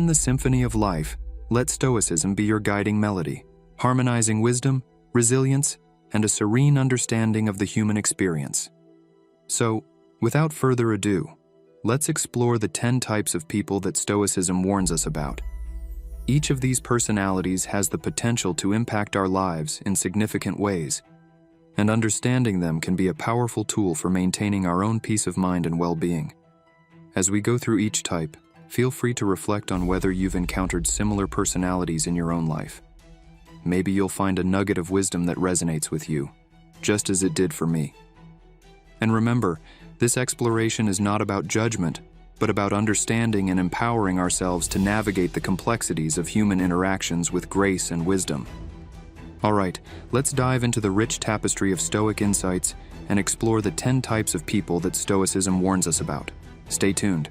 the symphony of life, let Stoicism be your guiding melody, harmonizing wisdom, resilience, and a serene understanding of the human experience. So, without further ado, let's explore the 10 types of people that Stoicism warns us about. Each of these personalities has the potential to impact our lives in significant ways, and understanding them can be a powerful tool for maintaining our own peace of mind and well-being. As we go through each type, feel free to reflect on whether you've encountered similar personalities in your own life. Maybe you'll find a nugget of wisdom that resonates with you, just as it did for me. And remember, this exploration is not about judgment, but about understanding and empowering ourselves to navigate the complexities of human interactions with grace and wisdom. All right, let's dive into the rich tapestry of Stoic insights and explore the 10 types of people that Stoicism warns us about. Stay tuned.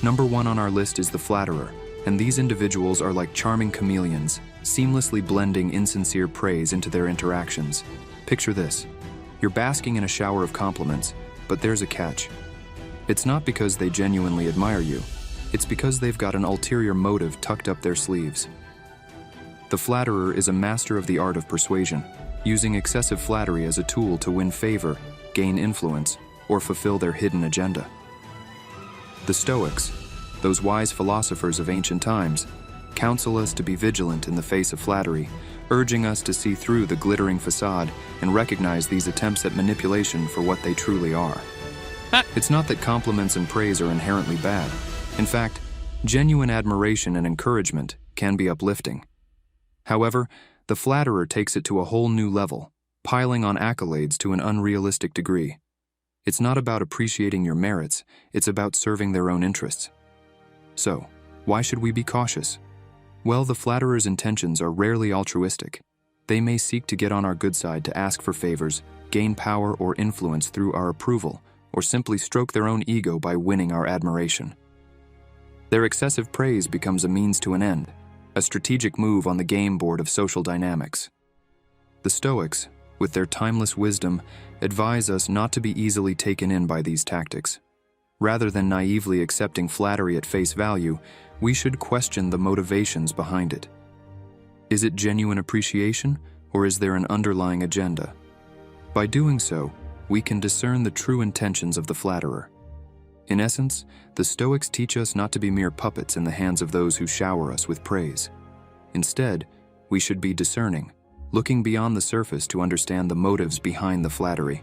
Number 1 on our list is the flatterer, and these individuals are like charming chameleons, seamlessly blending insincere praise into their interactions. Picture this. You're basking in a shower of compliments, but there's a catch. It's not because they genuinely admire you. It's because they've got an ulterior motive tucked up their sleeves. The flatterer is a master of the art of persuasion, using excessive flattery as a tool to win favor, gain influence, or fulfill their hidden agenda. The Stoics, those wise philosophers of ancient times, counsel us to be vigilant in the face of flattery, urging us to see through the glittering facade and recognize these attempts at manipulation for what they truly are. It's not that compliments and praise are inherently bad. In fact, genuine admiration and encouragement can be uplifting. However, the flatterer takes it to a whole new level, piling on accolades to an unrealistic degree. It's not about appreciating your merits, it's about serving their own interests. So, why should we be cautious? Well, the flatterer's intentions are rarely altruistic. They may seek to get on our good side to ask for favors, gain power or influence through our approval, or simply stroke their own ego by winning our admiration. Their excessive praise becomes a means to an end, a strategic move on the game board of social dynamics. The Stoics, with their timeless wisdom, advise us not to be easily taken in by these tactics. Rather than naively accepting flattery at face value, we should question the motivations behind it. Is it genuine appreciation, or is there an underlying agenda? By doing so, we can discern the true intentions of the flatterer. In essence, the Stoics teach us not to be mere puppets in the hands of those who shower us with praise. Instead, we should be discerning, looking beyond the surface to understand the motives behind the flattery.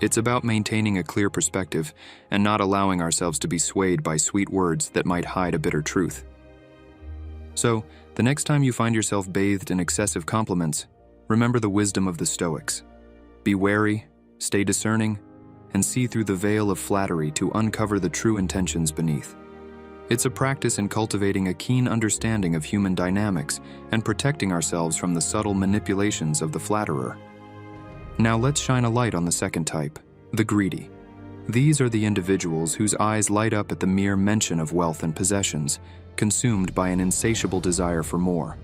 It's about maintaining a clear perspective and not allowing ourselves to be swayed by sweet words that might hide a bitter truth. So, the next time you find yourself bathed in excessive compliments, remember the wisdom of the Stoics. Be wary, stay discerning, and see through the veil of flattery to uncover the true intentions beneath. It's a practice in cultivating a keen understanding of human dynamics and protecting ourselves from the subtle manipulations of the flatterer. Now let's shine a light on the second type, the greedy. These are the individuals whose eyes light up at the mere mention of wealth and possessions, consumed by an insatiable desire for more.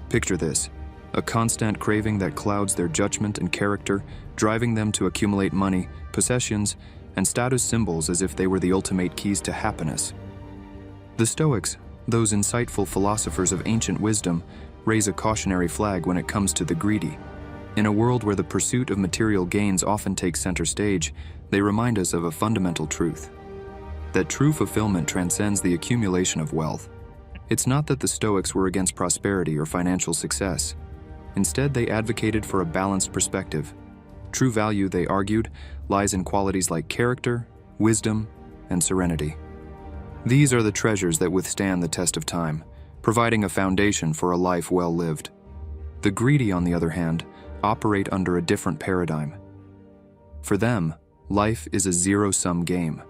Picture this, a constant craving that clouds their judgment and character, driving them to accumulate money, possessions, and status symbols as if they were the ultimate keys to happiness. The Stoics, those insightful philosophers of ancient wisdom, raise a cautionary flag when it comes to the greedy. In a world where the pursuit of material gains often takes center stage, they remind us of a fundamental truth: that true fulfillment transcends the accumulation of wealth. It's not that the Stoics were against prosperity or financial success. Instead, they advocated for a balanced perspective. True value, they argued, lies in qualities like character, wisdom, and serenity. These are the treasures that withstand the test of time, providing a foundation for a life well lived. The greedy, on the other hand, operate under a different paradigm. For them, life is a zero-sum game,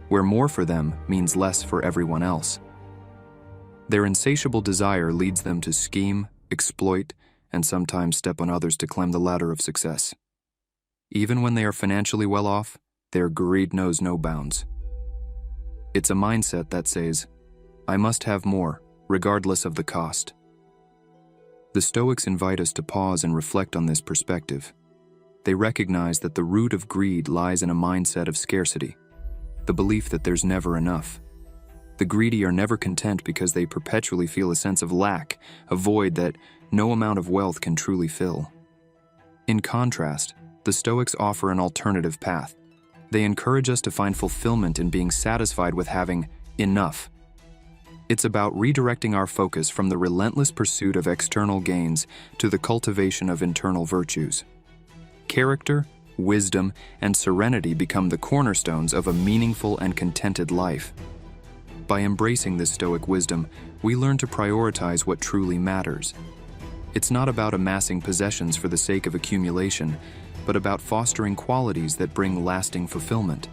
where more for them means less for everyone else. Their insatiable desire leads them to scheme, exploit, and sometimes step on others to climb the ladder of success. Even when they are financially well off, their greed knows no bounds. It's a mindset that says, "I must have more, regardless of the cost." The Stoics invite us to pause and reflect on this perspective. They recognize that the root of greed lies in a mindset of scarcity, the belief that there's never enough. The greedy are never content because they perpetually feel a sense of lack, a void that no amount of wealth can truly fill. In contrast, the Stoics offer an alternative path. They encourage us to find fulfillment in being satisfied with having enough. It's about redirecting our focus from the relentless pursuit of external gains to the cultivation of internal virtues. Character, wisdom, and serenity become the cornerstones of a meaningful and contented life. By embracing this Stoic wisdom, we learn to prioritize what truly matters. It's not about amassing possessions for the sake of accumulation, but about fostering qualities that bring lasting fulfillment.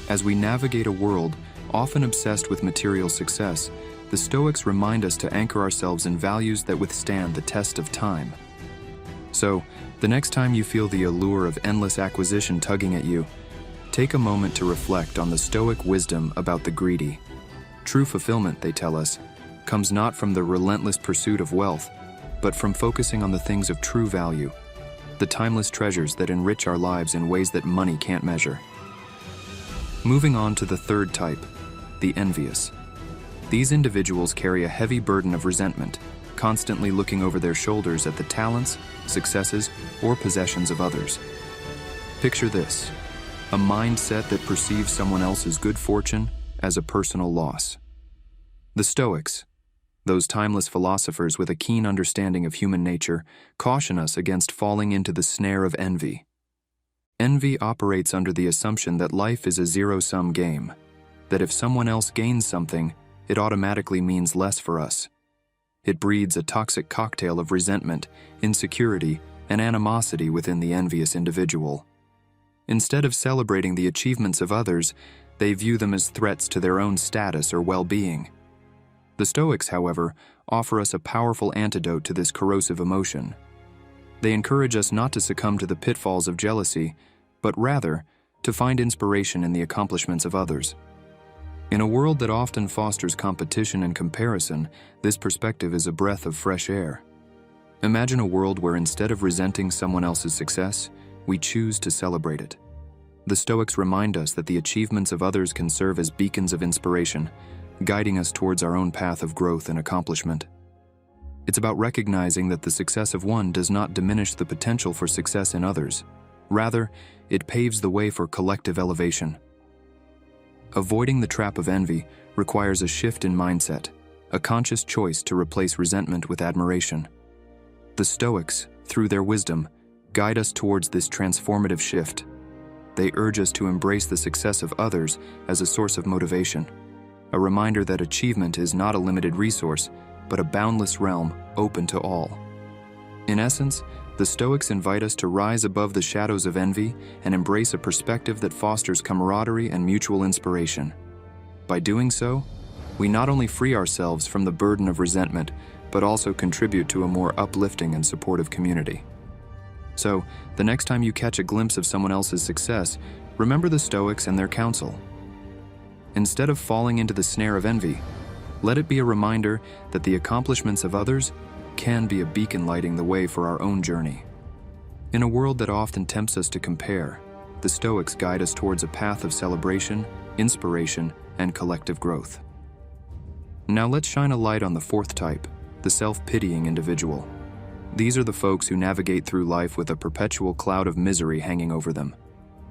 As we navigate a world often obsessed with material success, the Stoics remind us to anchor ourselves in values that withstand the test of time. So, the next time you feel the allure of endless acquisition tugging at you, take a moment to reflect on the Stoic wisdom about the greedy. True fulfillment, they tell us, comes not from the relentless pursuit of wealth, but from focusing on the things of true value, the timeless treasures that enrich our lives in ways that money can't measure. Moving on to the third type, the envious. These individuals carry a heavy burden of resentment, constantly looking over their shoulders at the talents, successes, or possessions of others. Picture this: a mindset that perceives someone else's good fortune as a personal loss. The Stoics, those timeless philosophers with a keen understanding of human nature, caution us against falling into the snare of envy. Envy operates under the assumption that life is a zero-sum game, that if someone else gains something, it automatically means less for us. It breeds a toxic cocktail of resentment, insecurity, and animosity within the envious individual. Instead of celebrating the achievements of others, they view them as threats to their own status or well-being. The Stoics, however, offer us a powerful antidote to this corrosive emotion. They encourage us not to succumb to the pitfalls of jealousy, but rather to find inspiration in the accomplishments of others. In a world that often fosters competition and comparison, this perspective is a breath of fresh air. Imagine a world where instead of resenting someone else's success, we choose to celebrate it. The Stoics remind us that the achievements of others can serve as beacons of inspiration, guiding us towards our own path of growth and accomplishment. It's about recognizing that the success of one does not diminish the potential for success in others. Rather, it paves the way for collective elevation. Avoiding the trap of envy requires a shift in mindset, a conscious choice to replace resentment with admiration. The Stoics, through their wisdom, guide us towards this transformative shift. They urge us to embrace the success of others as a source of motivation, a reminder that achievement is not a limited resource, but a boundless realm open to all. In essence, the Stoics invite us to rise above the shadows of envy and embrace a perspective that fosters camaraderie and mutual inspiration. By doing so, we not only free ourselves from the burden of resentment, but also contribute to a more uplifting and supportive community. So, the next time you catch a glimpse of someone else's success, remember the Stoics and their counsel. Instead of falling into the snare of envy, let it be a reminder that the accomplishments of others can be a beacon lighting the way for our own journey. In a world that often tempts us to compare, the Stoics guide us towards a path of celebration, inspiration, and collective growth. Now let's shine a light on the fourth type, the self-pitying individual. These are the folks who navigate through life with a perpetual cloud of misery hanging over them.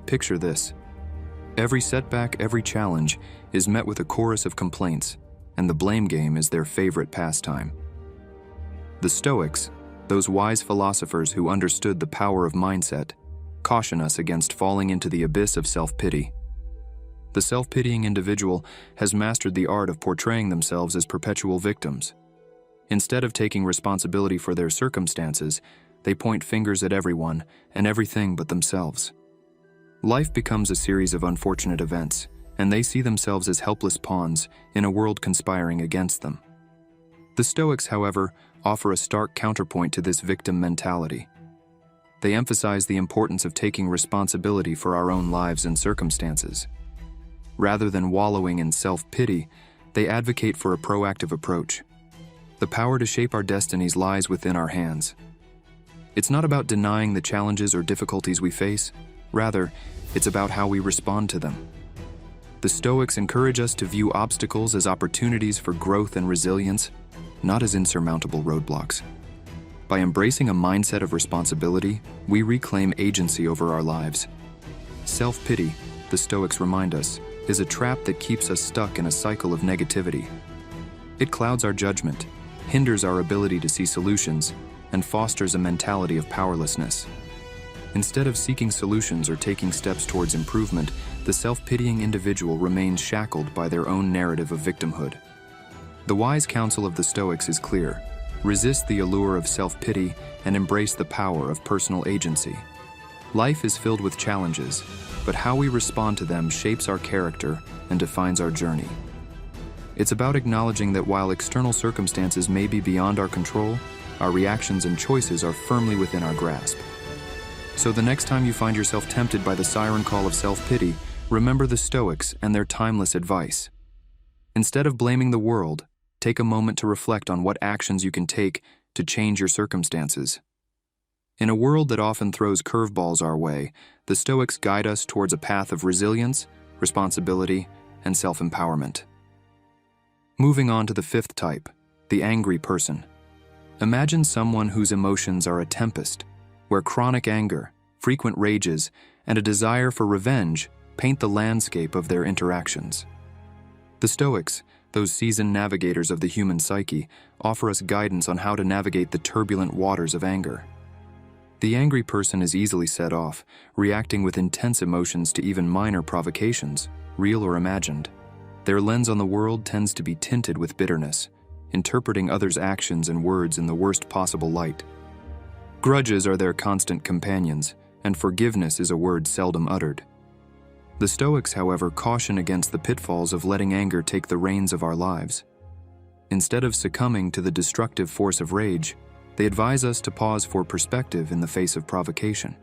Picture this: every setback, every challenge is met with a chorus of complaints, and the blame game is their favorite pastime. The Stoics, those wise philosophers who understood the power of mindset, caution us against falling into the abyss of self-pity. The self-pitying individual has mastered the art of portraying themselves as perpetual victims. Instead of taking responsibility for their circumstances, they point fingers at everyone and everything but themselves. Life becomes a series of unfortunate events, and they see themselves as helpless pawns in a world conspiring against them. The Stoics, however, offer a stark counterpoint to this victim mentality. They emphasize the importance of taking responsibility for our own lives and circumstances. Rather than wallowing in self-pity, they advocate for a proactive approach. The power to shape our destinies lies within our hands. It's not about denying the challenges or difficulties we face. Rather, it's about how we respond to them. The Stoics encourage us to view obstacles as opportunities for growth and resilience, not as insurmountable roadblocks. By embracing a mindset of responsibility, we reclaim agency over our lives. Self-pity, the Stoics remind us, is a trap that keeps us stuck in a cycle of negativity. It clouds our judgment, hinders our ability to see solutions, and fosters a mentality of powerlessness. Instead of seeking solutions or taking steps towards improvement, the self-pitying individual remains shackled by their own narrative of victimhood. The wise counsel of the Stoics is clear: resist the allure of self-pity and embrace the power of personal agency. Life is filled with challenges, but how we respond to them shapes our character and defines our journey. It's about acknowledging that while external circumstances may be beyond our control, our reactions and choices are firmly within our grasp. So the next time you find yourself tempted by the siren call of self-pity, remember the Stoics and their timeless advice. Instead of blaming the world, take a moment to reflect on what actions you can take to change your circumstances. In a world that often throws curveballs our way, the Stoics guide us towards a path of resilience, responsibility, and self-empowerment. Moving on to the fifth type, the angry person. Imagine someone whose emotions are a tempest, where chronic anger, frequent rages, and a desire for revenge paint the landscape of their interactions. The Stoics, those seasoned navigators of the human psyche, offer us guidance on how to navigate the turbulent waters of anger. The angry person is easily set off, reacting with intense emotions to even minor provocations, real or imagined. Their lens on the world tends to be tinted with bitterness, interpreting others' actions and words in the worst possible light. Grudges are their constant companions, and forgiveness is a word seldom uttered. The Stoics, however, caution against the pitfalls of letting anger take the reins of our lives. Instead of succumbing to the destructive force of rage, they advise us to pause for perspective in the face of provocation.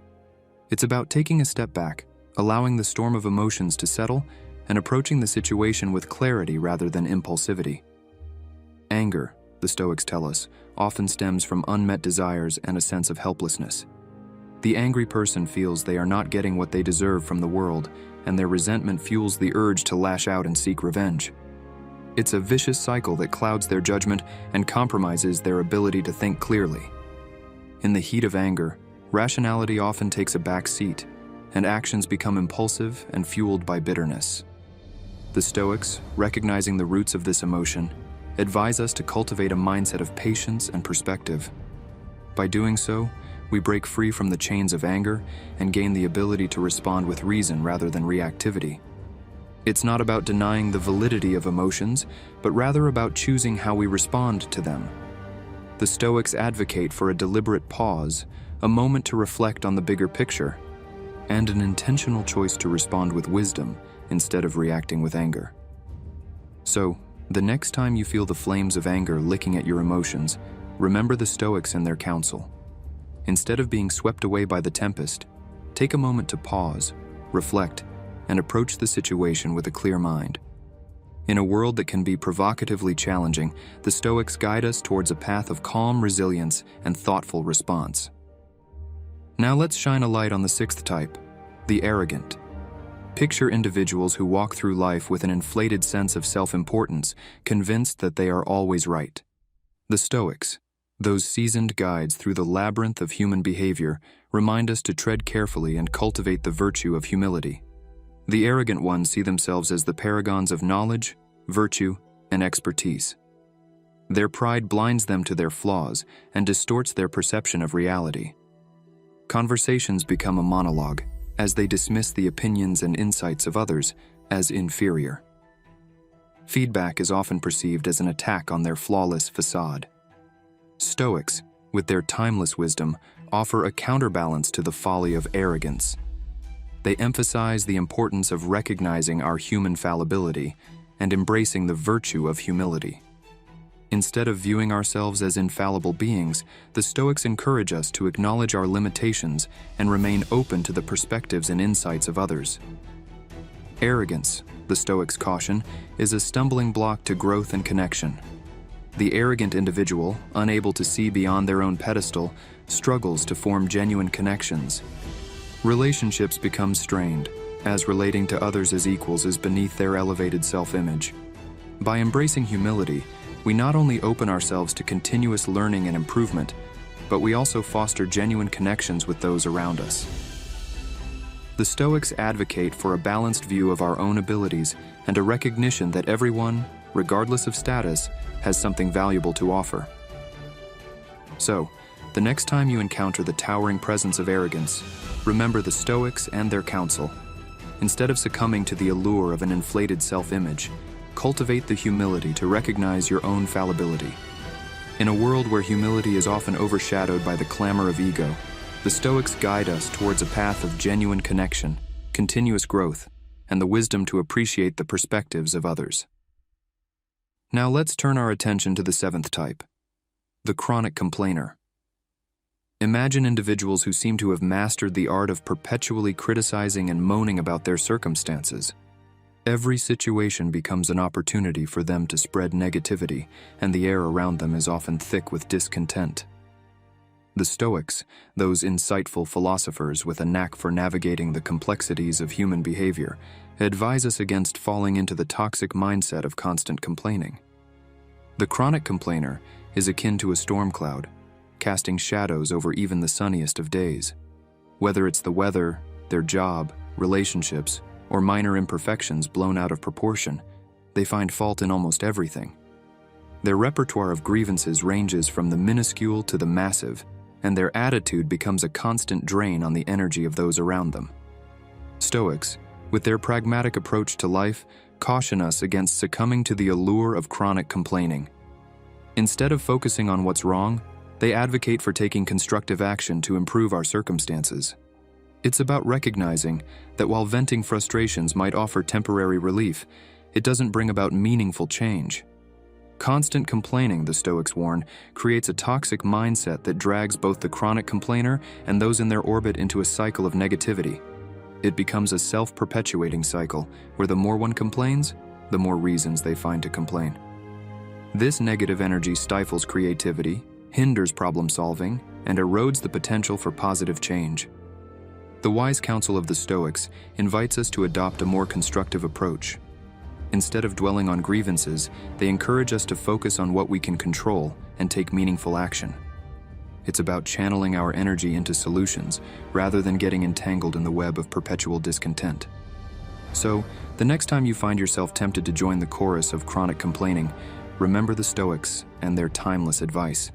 It's about taking a step back, allowing the storm of emotions to settle, and approaching the situation with clarity rather than impulsivity. Anger, the Stoics tell us, often stems from unmet desires and a sense of helplessness. The angry person feels they are not getting what they deserve from the world, and their resentment fuels the urge to lash out and seek revenge. It's a vicious cycle that clouds their judgment and compromises their ability to think clearly. In the heat of anger, rationality often takes a back seat, and actions become impulsive and fueled by bitterness. The Stoics, recognizing the roots of this emotion, advise us to cultivate a mindset of patience and perspective. By doing so, we break free from the chains of anger and gain the ability to respond with reason rather than reactivity. It's not about denying the validity of emotions, but rather about choosing how we respond to them. The Stoics advocate for a deliberate pause, a moment to reflect on the bigger picture, and an intentional choice to respond with wisdom instead of reacting with anger. So, the next time you feel the flames of anger licking at your emotions, remember the Stoics and their counsel. Instead of being swept away by the tempest, take a moment to pause, reflect, and approach the situation with a clear mind. In a world that can be provocatively challenging, the Stoics guide us towards a path of calm resilience and thoughtful response. Now let's shine a light on the sixth type, the arrogant. Picture individuals who walk through life with an inflated sense of self-importance, convinced that they are always right. The Stoics, those seasoned guides through the labyrinth of human behavior, remind us to tread carefully and cultivate the virtue of humility. The arrogant ones see themselves as the paragons of knowledge, virtue, and expertise. Their pride blinds them to their flaws and distorts their perception of reality. Conversations become a monologue, as they dismiss the opinions and insights of others as inferior. Feedback is often perceived as an attack on their flawless facade. Stoics, with their timeless wisdom, offer a counterbalance to the folly of arrogance. They emphasize the importance of recognizing our human fallibility and embracing the virtue of humility. Instead of viewing ourselves as infallible beings, the Stoics encourage us to acknowledge our limitations and remain open to the perspectives and insights of others. Arrogance, the Stoics caution, is a stumbling block to growth and connection. The arrogant individual, unable to see beyond their own pedestal, struggles to form genuine connections. Relationships become strained, as relating to others as equals is beneath their elevated self-image. By embracing humility, we not only open ourselves to continuous learning and improvement, but we also foster genuine connections with those around us. The Stoics advocate for a balanced view of our own abilities and a recognition that everyone, regardless of status, has something valuable to offer. So, the next time you encounter the towering presence of arrogance, remember the Stoics and their counsel. Instead of succumbing to the allure of an inflated self-image, cultivate the humility to recognize your own fallibility. In a world where humility is often overshadowed by the clamor of ego, the Stoics guide us towards a path of genuine connection, continuous growth, and the wisdom to appreciate the perspectives of others. Now let's turn our attention to the seventh type, the chronic complainer. Imagine individuals who seem to have mastered the art of perpetually criticizing and moaning about their circumstances. Every situation becomes an opportunity for them to spread negativity, and the air around them is often thick with discontent. The Stoics, those insightful philosophers with a knack for navigating the complexities of human behavior, advise us against falling into the toxic mindset of constant complaining. The chronic complainer is akin to a storm cloud, casting shadows over even the sunniest of days. Whether it's the weather, their job, relationships, or minor imperfections blown out of proportion, they find fault in almost everything. Their repertoire of grievances ranges from the minuscule to the massive, and their attitude becomes a constant drain on the energy of those around them. Stoics, with their pragmatic approach to life, caution us against succumbing to the allure of chronic complaining. Instead of focusing on what's wrong, they advocate for taking constructive action to improve our circumstances. It's about recognizing that while venting frustrations might offer temporary relief, it doesn't bring about meaningful change. Constant complaining, the Stoics warn, creates a toxic mindset that drags both the chronic complainer and those in their orbit into a cycle of negativity. It becomes a self-perpetuating cycle where the more one complains, the more reasons they find to complain. This negative energy stifles creativity, hinders problem-solving, and erodes the potential for positive change. The wise counsel of the Stoics invites us to adopt a more constructive approach. Instead of dwelling on grievances, they encourage us to focus on what we can control and take meaningful action. It's about channeling our energy into solutions rather than getting entangled in the web of perpetual discontent. So, the next time you find yourself tempted to join the chorus of chronic complaining, remember the Stoics and their timeless advice.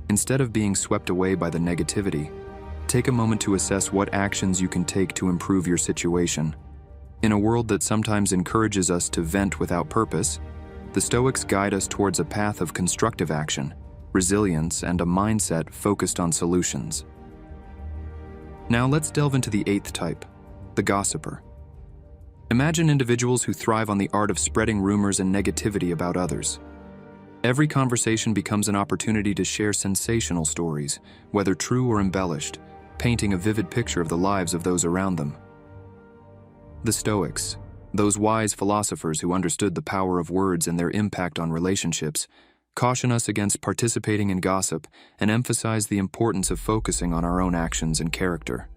Instead of being swept away by the negativity, take a moment to assess what actions you can take to improve your situation. In a world that sometimes encourages us to vent without purpose, the Stoics guide us towards a path of constructive action, resilience, and a mindset focused on solutions. Now let's delve into the eighth type, the gossiper. Imagine individuals who thrive on the art of spreading rumors and negativity about others. Every conversation becomes an opportunity to share sensational stories, whether true or embellished, painting a vivid picture of the lives of those around them. The Stoics, those wise philosophers who understood the power of words and their impact on relationships, caution us against participating in gossip and emphasize the importance of focusing on our own actions and character.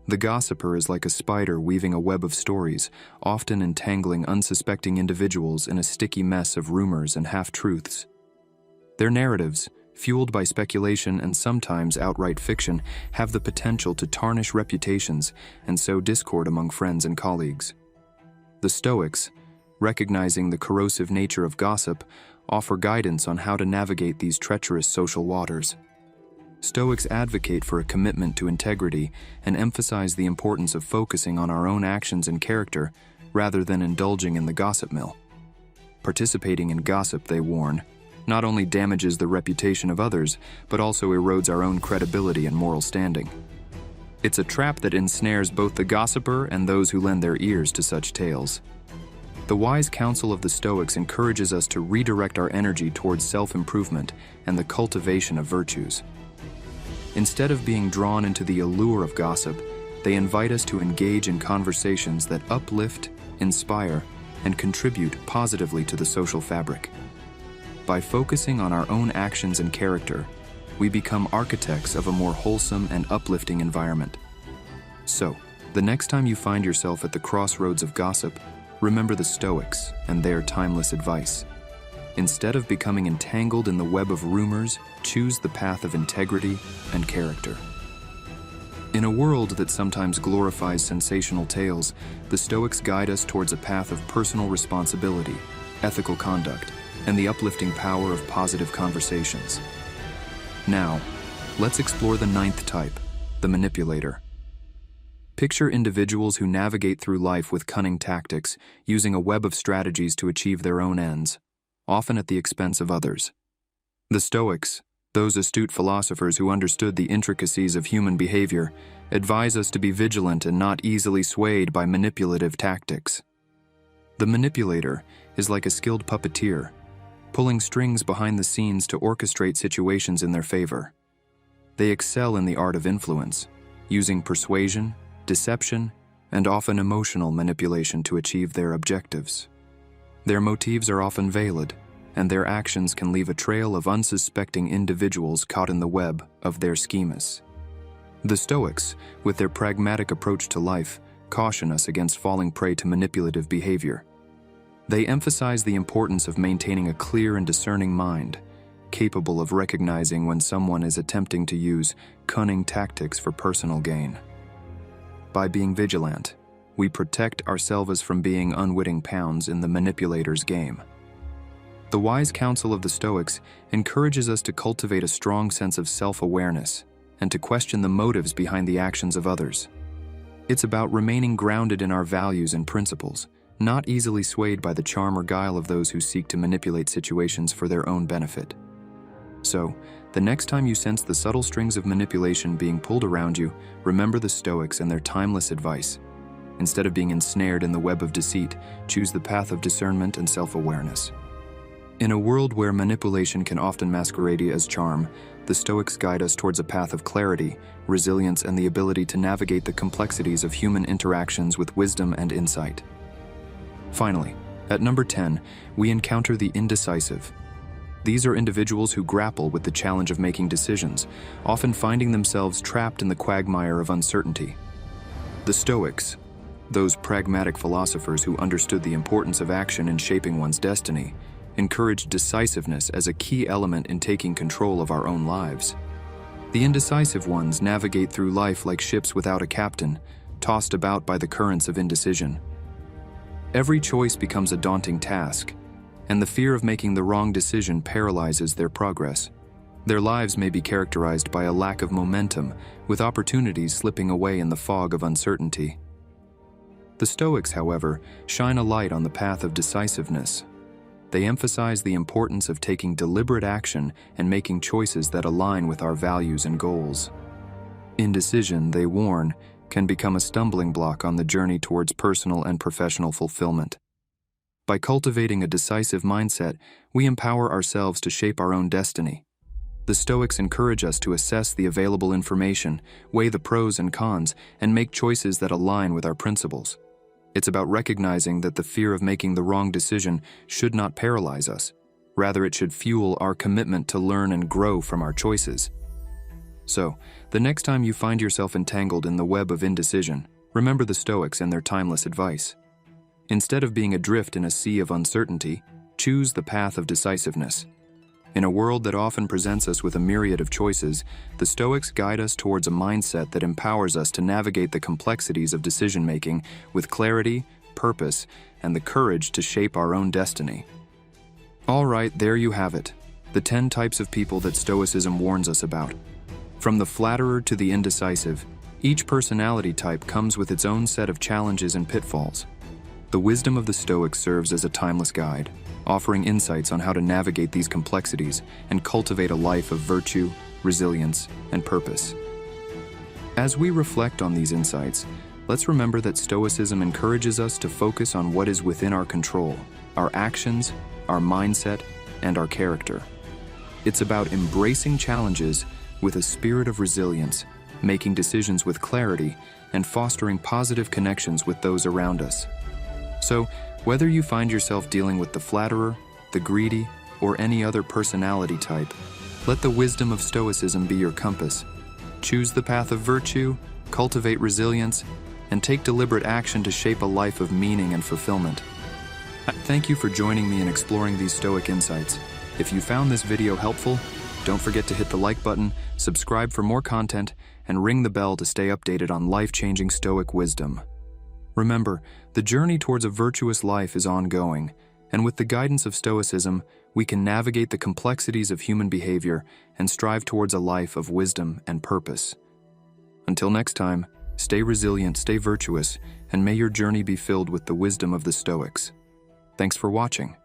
The gossiper is like a spider weaving a web of stories, often entangling unsuspecting individuals in a sticky mess of rumors and half-truths. Their narratives, fueled by speculation and sometimes outright fiction, have the potential to tarnish reputations and sow discord among friends and colleagues. The Stoics, recognizing the corrosive nature of gossip, offer guidance on how to navigate these treacherous social waters. Stoics advocate for a commitment to integrity and emphasize the importance of focusing on our own actions and character rather than indulging in the gossip mill. Participating in gossip, they warn, not only damages the reputation of others, but also erodes our own credibility and moral standing. It's a trap that ensnares both the gossiper and those who lend their ears to such tales. The wise counsel of the Stoics encourages us to redirect our energy towards self-improvement and the cultivation of virtues. Instead of being drawn into the allure of gossip, they invite us to engage in conversations that uplift, inspire, and contribute positively to the social fabric. By focusing on our own actions and character, we become architects of a more wholesome and uplifting environment. So, The next time you find yourself at the crossroads of gossip, remember the Stoics and their timeless advice. Instead of becoming entangled in the web of rumors, choose the path of integrity and character. In a world that sometimes glorifies sensational tales, the Stoics guide us towards a path of personal responsibility, ethical conduct, and the uplifting power of positive conversations. Now, let's explore the ninth type, the manipulator. Picture individuals who navigate through life with cunning tactics, using a web of strategies to achieve their own ends, often at the expense of others. The Stoics, those astute philosophers who understood the intricacies of human behavior, advise us to be vigilant and not easily swayed by manipulative tactics. The manipulator is like a skilled puppeteer, pulling strings behind the scenes to orchestrate situations in their favor. They excel in the art of influence, using persuasion, deception, and often emotional manipulation to achieve their objectives. Their motives are often veiled, and their actions can leave a trail of unsuspecting individuals caught in the web of their schemes. The Stoics, with their pragmatic approach to life, caution us against falling prey to manipulative behavior. They emphasize the importance of maintaining a clear and discerning mind, capable of recognizing when someone is attempting to use cunning tactics for personal gain. By being vigilant, we protect ourselves from being unwitting pawns in the manipulator's game. The wise counsel of the Stoics encourages us to cultivate a strong sense of self-awareness and to question the motives behind the actions of others. It's about remaining grounded in our values and principles, not easily swayed by the charm or guile of those who seek to manipulate situations for their own benefit. So, the next time you sense the subtle strings of manipulation being pulled around you, remember the Stoics and their timeless advice. Instead of being ensnared in the web of deceit, choose the path of discernment and self-awareness. In a world where manipulation can often masquerade as charm, the Stoics guide us towards a path of clarity, resilience, and the ability to navigate the complexities of human interactions with wisdom and insight. Finally, at number 10, we encounter the indecisive. These are individuals who grapple with the challenge of making decisions, often finding themselves trapped in the quagmire of uncertainty. The Stoics, those pragmatic philosophers who understood the importance of action in shaping one's destiny, encourage decisiveness as a key element in taking control of our own lives. The indecisive ones navigate through life like ships without a captain, tossed about by the currents of indecision. Every choice becomes a daunting task, and the fear of making the wrong decision paralyzes their progress. Their lives may be characterized by a lack of momentum, with opportunities slipping away in the fog of uncertainty. The Stoics, however, shine a light on the path of decisiveness. They emphasize the importance of taking deliberate action and making choices that align with our values and goals. Indecision, they warn, can become a stumbling block on the journey towards personal and professional fulfillment. By cultivating a decisive mindset, we empower ourselves to shape our own destiny. The Stoics encourage us to assess the available information, weigh the pros and cons, and make choices that align with our principles. It's about recognizing that the fear of making the wrong decision should not paralyze us. Rather, it should fuel our commitment to learn and grow from our choices. So, the next time you find yourself entangled in the web of indecision, remember the Stoics and their timeless advice. Instead of being adrift in a sea of uncertainty, choose the path of decisiveness. In a world that often presents us with a myriad of choices, the Stoics guide us towards a mindset that empowers us to navigate the complexities of decision-making with clarity, purpose, and the courage to shape our own destiny. All right, there you have it, the 10 types of people that Stoicism warns us about. From the flatterer to the indecisive, each personality type comes with its own set of challenges and pitfalls. The wisdom of the Stoics serves as a timeless guide, offering insights on how to navigate these complexities and cultivate a life of virtue, resilience, and purpose. As we reflect on these insights, let's remember that Stoicism encourages us to focus on what is within our control, our actions, our mindset, and our character. It's about embracing challenges with a spirit of resilience, making decisions with clarity, and fostering positive connections with those around us. So, whether you find yourself dealing with the flatterer, the greedy, or any other personality type, let the wisdom of Stoicism be your compass. Choose the path of virtue, cultivate resilience, and take deliberate action to shape a life of meaning and fulfillment. Thank you for joining me in exploring these Stoic insights. If you found this video helpful, don't forget to hit the like button, subscribe for more content, and ring the bell to stay updated on life-changing Stoic wisdom. Remember, the journey towards a virtuous life is ongoing, and with the guidance of Stoicism, we can navigate the complexities of human behavior and strive towards a life of wisdom and purpose. Until next time, stay resilient, stay virtuous, and may your journey be filled with the wisdom of the Stoics. Thanks for watching.